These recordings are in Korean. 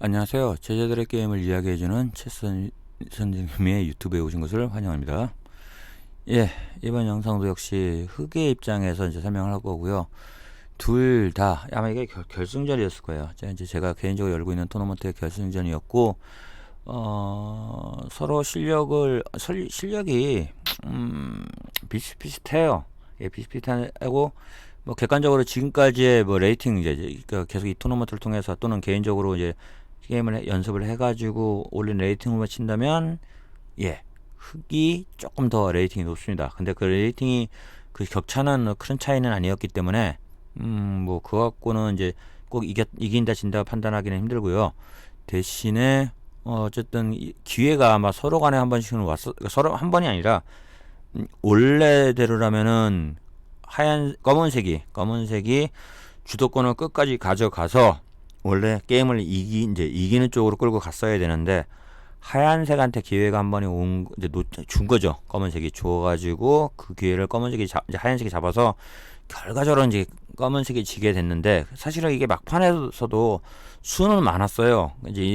안녕하세요. 제자들의 게임을 이야기해주는 체스 선생님의 유튜브에 오신 것을 환영합니다. 예, 이번 영상도 역시 흑의 입장에서 이제 설명을 할 거고요. 둘 다 아마 이게 결승전이었을 거예요. 제가 개인적으로 열고 있는 토너먼트의 결승전이었고, 서로 실력이 비슷비슷해요. 예, 비슷비슷하고 뭐 객관적으로 지금까지의 뭐 레이팅 이제 그러니까 계속 이 토너먼트를 통해서 또는 개인적으로 이제 게임을 연습을 해가지고 올린 레이팅으로 친다면 예, 흑이 조금 더 레이팅이 높습니다. 근데 그 레이팅이 그 격차는 큰 차이는 아니었기 때문에 뭐 그거 갖고는 이제 꼭 이긴다 진다 판단하기는 힘들고요. 대신에 어쨌든 기회가 아마 서로 간에 한 번씩은 왔어. 서로 한 번이 아니라 원래대로라면은 검은색이 주도권을 끝까지 가져가서 원래 게임을 이제 이기는 쪽으로 끌고 갔어야 되는데 하얀색한테 기회가 한 번이 준 거죠. 검은색이 줘가지고 그 기회를 이제 하얀색이 잡아서 결과적으로 이제 검은색이 지게 됐는데 사실은 이게 막판에서도 수는 많았어요.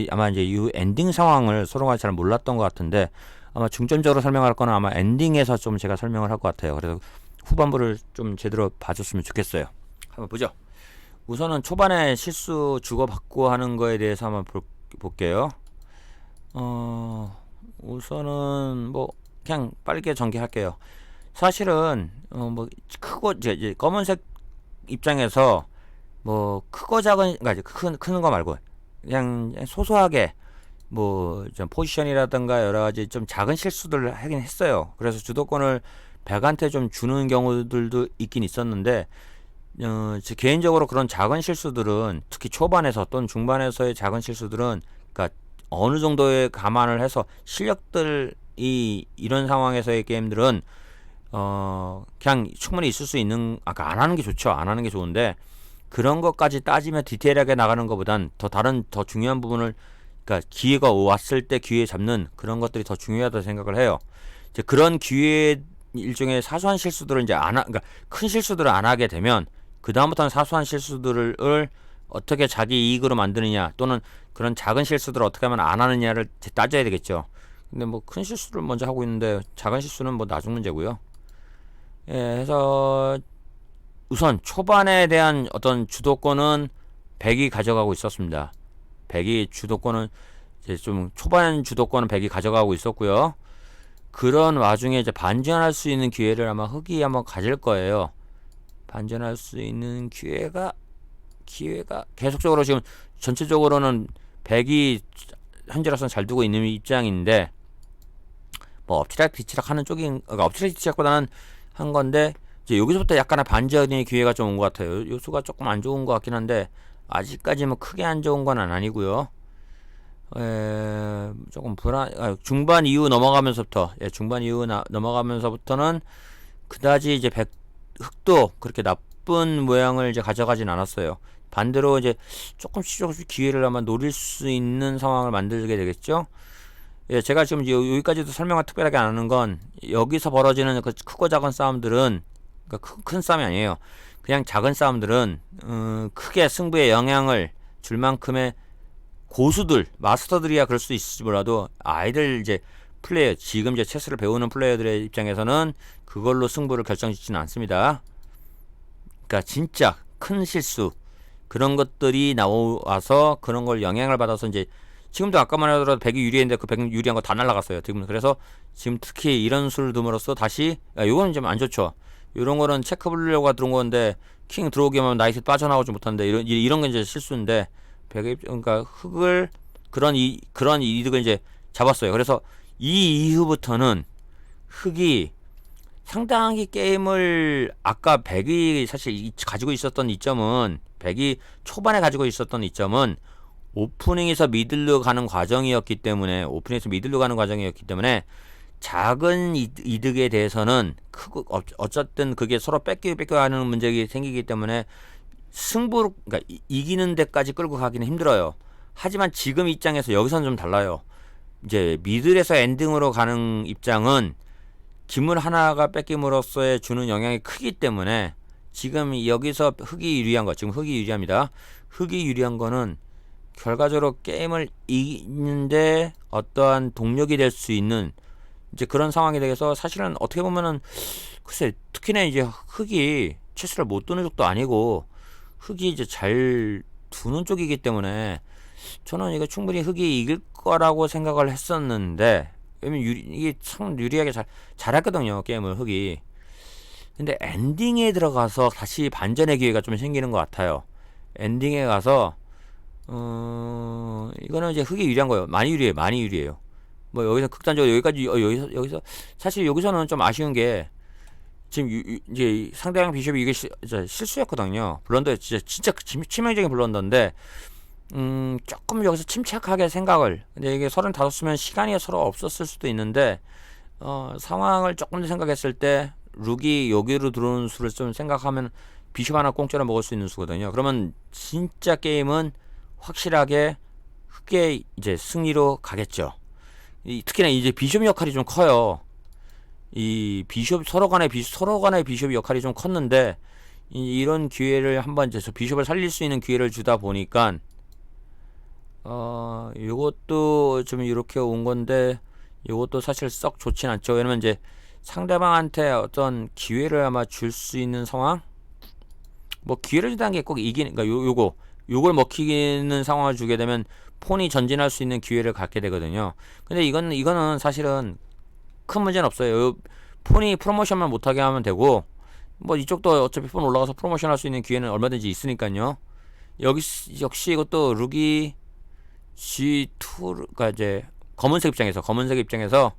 아마 이제 이 엔딩 상황을 서로가 잘 몰랐던 것 같은데 아마 중점적으로 설명할 거는 아마 엔딩에서 좀 제가 설명을 할 것 같아요. 그래서 후반부를 좀 제대로 봐줬으면 좋겠어요. 한번 보죠. 우선은 초반에 실수 주고받고 하는 거에 대해서 한번 볼게요. 우선은 뭐 그냥 빠르게 전개할게요. 사실은 뭐 크고 이제 검은색 입장에서 뭐 크고 작은 그러니까 크는 거 말고 그냥 소소하게 뭐 좀 포지션이라든가 여러 가지 좀 작은 실수들을 하긴 했어요. 그래서 주도권을 백한테 좀 주는 경우들도 있긴 있었는데 개인적으로 그런 작은 실수들은 특히 초반에서 또는 중반에서의 작은 실수들은 그러니까 어느 정도의 감안을 해서 실력들이 이런 상황에서의 게임들은 그냥 충분히 있을 수 있는 아까 안 하는 게 좋죠. 안 하는 게 좋은데 그런 것까지 따지면 디테일하게 나가는 것보단 더 중요한 부분을 그러니까 기회가 왔을 때 기회 잡는 그런 것들이 더 중요하다고 생각을 해요. 이제 그런 기회 일종의 사소한 실수들을 이제 그러니까 큰 실수들을 안 하게 되면 그 다음부터는 사소한 실수들을 어떻게 자기 이익으로 만드느냐 또는 그런 작은 실수들을 어떻게 하면 안 하느냐를 따져야 되겠죠. 근데 뭐 큰 실수를 먼저 하고 있는데 작은 실수는 뭐 나중 문제고요. 예, 해서 우선 초반에 대한 어떤 주도권은 백이 가져가고 있었습니다. 백이 주도권은 이제 좀 초반 주도권은 백이 가져가고 있었고요. 그런 와중에 이제 반전할 수 있는 기회를 아마 흑이 한번 가질 거예요. 반전할 수 있는 기회가 계속적으로 지금 전체적으로는 백이 현재로서는 잘 두고 있는 입장인데 뭐 엎치락뒤치락 하는 그러니까 엎치락뒤치락보다는 한 건데 이제 여기서부터 약간의 반전의 기회가 좀 온 것 같아요. 요수가 조금 안 좋은 것 같긴 한데 아직까지 뭐 크게 안 좋은 건 아니고요. 조금 중반 이후 넘어가면서부터 넘어가면서부터는 그다지 이제 흑도 그렇게 나쁜 모양을 이제 가져가진 않았어요. 반대로 이제 조금씩 기회를 아마 노릴 수 있는 상황을 만들게 되겠죠. 예, 제가 지금 여기까지도 설명을 특별하게 안 하는 건 여기서 벌어지는 그 크고 작은 싸움들은 그러니까 큰 싸움이 아니에요. 그냥 작은 싸움들은 크게 승부에 영향을 줄 만큼의 고수들, 마스터들이야 그럴 수 있을지 몰라도 아이들 이제 플레이어, 지금 이제 체스를 배우는 플레이어들의 입장에서는 그걸로 승부를 결정짓지는 않습니다. 그러니까 진짜 큰 실수 그런 것들이 나와서 그런 걸 영향을 받아서 이제 지금도 아까만 하더라도 백이 유리했는데 그 백 유리한 거 다 날라갔어요. 지금 그래서 지금 특히 이런 수를 둠으로써 다시 요거는 좀 안 좋죠. 이런 거는 체크 불려고 들어온 건데 킹 들어오기만 나이트 빠져나오지 못하는데 이런 게 이제 실수인데 그러니까 흑을 그런 이득을 이제 잡았어요. 그래서 이 이후부터는 흑이 상당히 게임을 아까 백이 사실 가지고 있었던 이점은 백이 초반에 가지고 있었던 이점은 오프닝에서 미들로 가는 과정이었기 때문에 작은 이득에 대해서는 크고 어쨌든 그게 서로 뺏기고 하는 문제가 생기기 때문에 승부로 그러니까 이기는 데까지 끌고 가기는 힘들어요. 하지만 지금 입장에서 여기서는 좀 달라요. 이제 미들에서 엔딩으로 가는 입장은 기물 하나가 뺏김으로써의 주는 영향이 크기 때문에 지금 여기서 흑이 유리한 거 지금 흑이 유리합니다. 흑이 유리한 거는 결과적으로 게임을 이기는데 어떠한 동력이 될 수 있는 이제 그런 상황에 대해서 사실은 어떻게 보면은 글쎄 특히나 이제 흑이 체스를 못 두는 쪽도 아니고 흑이 이제 잘 두는 쪽이기 때문에 저는 이거 충분히 흑이 이길 거라고 생각을 했었는데 왜냐면 이게 참 유리하게 잘했거든요 게임을 흑이. 근데 엔딩에 들어가서 다시 반전의 기회가 좀 생기는 것 같아요. 엔딩에 가서 이거는 이제 흑이 유리한 거예요. 많이 유리해요. 많이 유리해요. 뭐 여기서 극단적으로 여기까지 여기서 사실 여기서는 좀 아쉬운 게 지금 이제 상대방 비숍이 이게 실수였거든요. 블런더 진짜 치명적인 블런더인데 조금 여기서 침착하게 생각을 근데 이게 35쓰면 시간이 서로 없었을 수도 있는데 상황을 조금 더 생각했을 때 룩이 여기로 들어오는 수를 좀 생각하면 비숍 하나 공짜로 먹을 수 있는 수거든요. 그러면 진짜 게임은 확실하게 흑의 이제 승리로 가겠죠. 특히나 이제 비숍 역할이 좀 커요. 이 비숍 서로 간의 비숍 역할이 좀 컸는데 이런 기회를 한번 이제 비숍을 살릴 수 있는 기회를 주다 보니까 요것도 좀 이렇게 온 건데 요것도 사실 썩 좋진 않죠. 왜냐면 이제 상대방한테 어떤 기회를 아마 줄 수 있는 상황? 뭐 기회를 준다는 게 꼭 이기는 그러니까 요걸 먹히는 상황을 주게 되면 폰이 전진할 수 있는 기회를 갖게 되거든요. 근데 이거는 사실은 큰 문제는 없어요. 요 폰이 프로모션만 못하게 하면 되고 뭐 이쪽도 어차피 폰 올라가서 프로모션 할 수 있는 기회는 얼마든지 있으니까요. 역시 이것도 룩이 G2가 이제 검은색 입장에서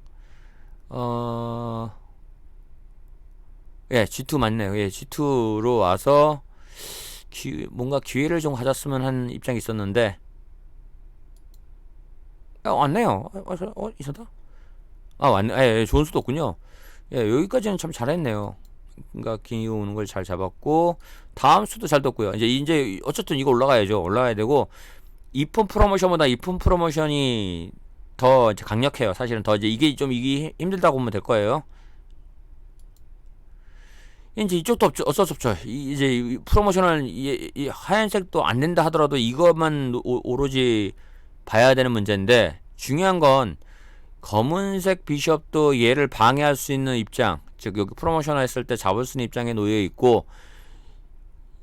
예, G2 맞네요. 예, G2로 와서 뭔가 기회를 좀 가졌으면 하는 입장이 있었는데 왔네요. 있었다? 왔네. 예, 좋은 수도 없군요. 예, 여기까지는 참 잘했네요. 그러니까 기우 오는 걸 잘 잡았고 다음 수도 잘 떴고요. 이제 어쨌든 이거 올라가야 되고 이폰 프로모션보다 이폰 프로모션이 더 이제 강력해요. 사실은 더 이제 이게 힘들다고 보면 될 거예요. 이제 이쪽도 어쩔 수 없죠. 이제 프로모션을 이 하얀색도 안 된다 하더라도 이것만 오로지 봐야 되는 문제인데 중요한 건 검은색 비숍도 얘를 방해할 수 있는 입장, 즉 여기 프로모션 했을 때 잡을 수 있는 입장에 놓여 있고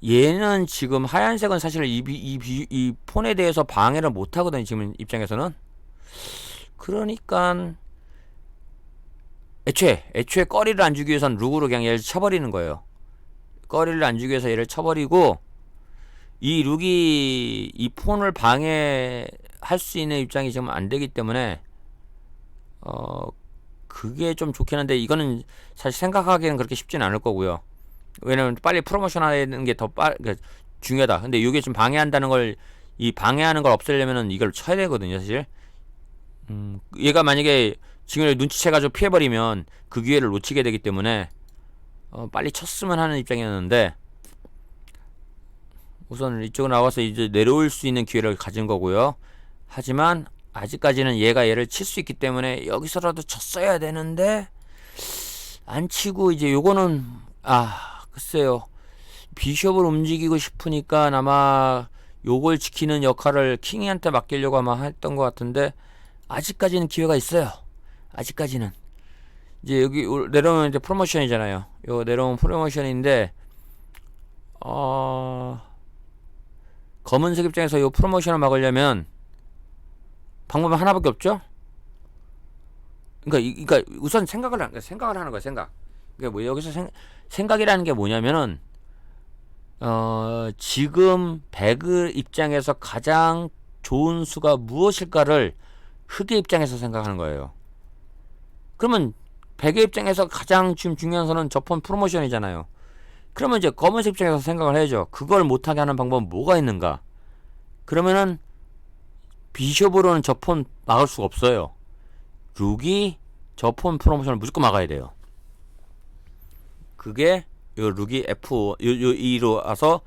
얘는 지금 하얀색은 사실 이 폰에 대해서 방해를 못 하거든요. 지금 입장에서는. 그러니까 애초에 꺼리를 안 주기 위해서는 룩으로 그냥 얘를 쳐버리는 거예요. 꺼리를 안 주기 위해서 얘를 쳐버리고 이 룩이 이 폰을 방해할 수 있는 입장이 지금 안 되기 때문에 그게 좀 좋긴 한데 이거는 사실 생각하기에는 그렇게 쉽진 않을 거고요. 왜냐면 빨리 프로모션 하는 게 더 그러니까 중요하다. 근데 이게 좀 방해한다는 걸 이 방해하는 걸 없애려면은 이걸 쳐야 되거든요, 사실. 얘가 만약에 지금 눈치채가지고 피해버리면 그 기회를 놓치게 되기 때문에 빨리 쳤으면 하는 입장이었는데 우선 이쪽으로 나와서 이제 내려올 수 있는 기회를 가진 거고요. 하지만 아직까지는 얘를 칠 수 있기 때문에 여기서라도 쳤어야 되는데 안 치고 이제 요거는 글쎄요. 비숍을 움직이고 싶으니까 아마 요걸 지키는 역할을 킹이한테 맡기려고 아마 했던 것 같은데 아직까지는 기회가 있어요. 아직까지는. 이제 여기 내려오면 이제 프로모션이잖아요. 요 내려오면 프로모션인데 검은색 입장에서 요 프로모션을 막으려면 방법은 하나밖에 없죠. 그러니까 우선 생각을 하는 거야. 생각. 그러니까 뭐 여기서 생각이라는 게 뭐냐면은 지금 배그 입장에서 가장 좋은 수가 무엇일까를 흑의 입장에서 생각하는 거예요. 그러면 배그 입장에서 가장 지금 중요한 수는 저폰 프로모션이잖아요. 그러면 이제 검은색 입장에서 생각을 해야죠. 그걸 못하게 하는 방법은 뭐가 있는가? 그러면은 비숍으로는 저폰 막을 수가 없어요. 룩이 저폰 프로모션을 무조건 막아야 돼요. 그게 요 룩이 F2로 와서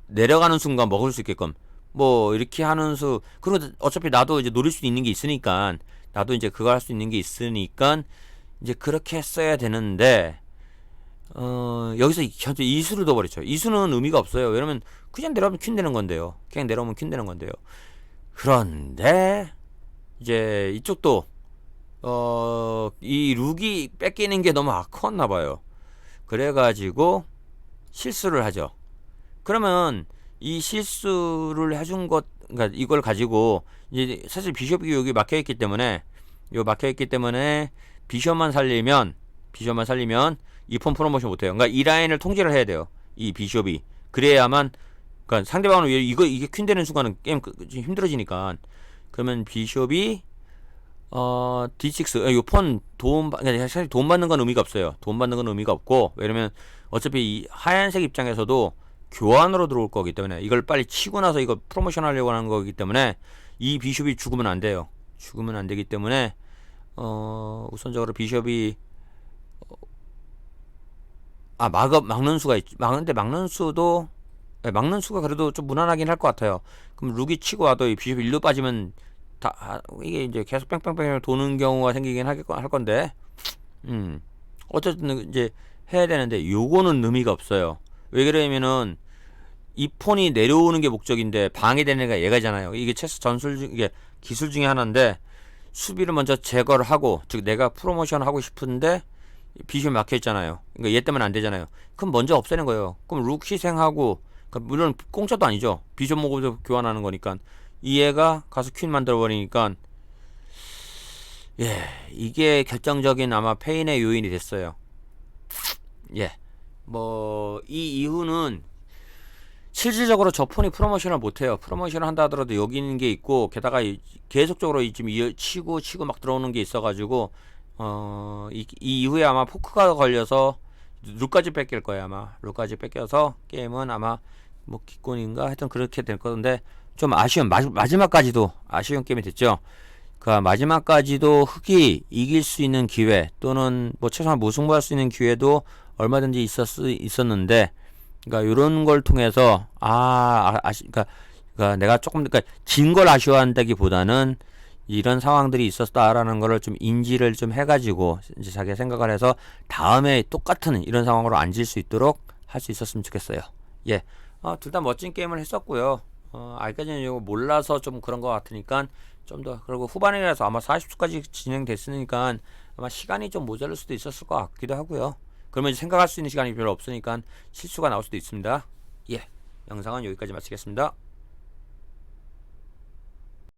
내려가는 순간 먹을 수 있게끔 뭐 이렇게 하는 수. 그리고 어차피 나도 이제 노릴 수 있는 게 있으니까 나도 이제 그거 할 수 있는 게 있으니까 이제 그렇게 했어야 되는데 여기서 현재 이수를 둬버렸죠. 이수는 의미가 없어요. 왜냐면 그냥 내려오면 퀸 되는 건데요. 그런데 이제 이쪽도 이 룩이 뺏기는 게 너무 컸나 봐요. 그래가지고 실수를 하죠. 그러면 이 실수를 해준 것, 그러니까 이걸 가지고 이제 사실 비숍이 여기 막혀있기 때문에 비숍만 살리면 이 폰 프로모션 못해요. 그러니까 이 라인을 통제를 해야 돼요. 이 비숍이 그래야만, 그러니까 상대방은 이게 퀸 되는 순간은 게임 힘들어지니까. 그러면 비숍이 D6 이폰 그러니까 사실 돈 받는 건 의미가 없어요. 돈 받는 건 의미가 없고, 왜냐면 어차피 이 하얀색 입장에서도 교환으로 들어올 거기 때문에 이걸 빨리 치고 나서 이거 프로모션 하려고 하는 거기 때문에 이 비숍이 죽으면 안 돼요. 죽으면 안 되기 때문에 우선적으로 비숍이 막는 수가 있지. 막는 수도 막는 수가 그래도 좀 무난하긴 할 것 같아요. 그럼 룩이 치고 와도 이 비숍이 일로 빠지면 이게 이제 계속 뺑뺑뺑 도는 경우가 생기긴 할 건데, 어쨌든 이제 해야 되는데 요거는 의미가 없어요. 왜 그러냐면은 이 폰이 내려오는 게 목적인데 방해되는 애가 얘가잖아요. 이게 체스 전술 이게 기술 중에 하나인데, 수비를 먼저 제거를 하고, 즉 내가 프로모션 하고 싶은데 비숍 막혀 있잖아요. 그러니까 얘 때문에 안 되잖아요. 그럼 먼저 없애는 거예요. 그럼 룩 희생하고, 그러니까 물론 공짜도 아니죠. 비숍 먹으면서 교환하는 거니까. 이 애가 가서 퀸 만들어 버리니까, 예, 이게 결정적인 아마 페인의 요인이 됐어요. 예, 뭐 이 이후는 실질적으로 저 폰이 프로모션을 못해요. 프로모션을 한다 하더라도 여기 있는 게 있고, 게다가 계속적으로 지금 치고 막 들어오는 게 있어가지고, 이 이후에 아마 포크가 걸려서 룩까지 뺏길 거예요. 아마 룩까지 뺏겨서 게임은 아마 뭐 기권인가 하여튼 그렇게 될 건데, 좀 아쉬운 마지막까지도 아쉬운 게임이 됐죠. 그 마지막까지도 흑이 이길 수 있는 기회, 또는 뭐 최소한 무승부할 수 있는 기회도 얼마든지 있었는데, 그러니까 이런 걸 통해서 그러니까 내가 조금 그러니까 진 걸 아쉬워한다기보다는 이런 상황들이 있었다라는 거를 좀 인지를 좀 해가지고 이제 자기가 생각을 해서 다음에 똑같은 이런 상황으로 안 질 수 있도록 할 수 있었으면 좋겠어요. 예, 둘 다 멋진 게임을 했었고요. 아직까지는 이거 몰라서 좀 그런 것 같으니까 좀 더, 그리고 후반이라서 아마 40초까지 진행됐으니까 아마 시간이 좀 모자랄 수도 있었을 것 같기도 하고요. 그러면 이제 생각할 수 있는 시간이 별로 없으니까 실수가 나올 수도 있습니다. 예, 영상은 여기까지 마치겠습니다.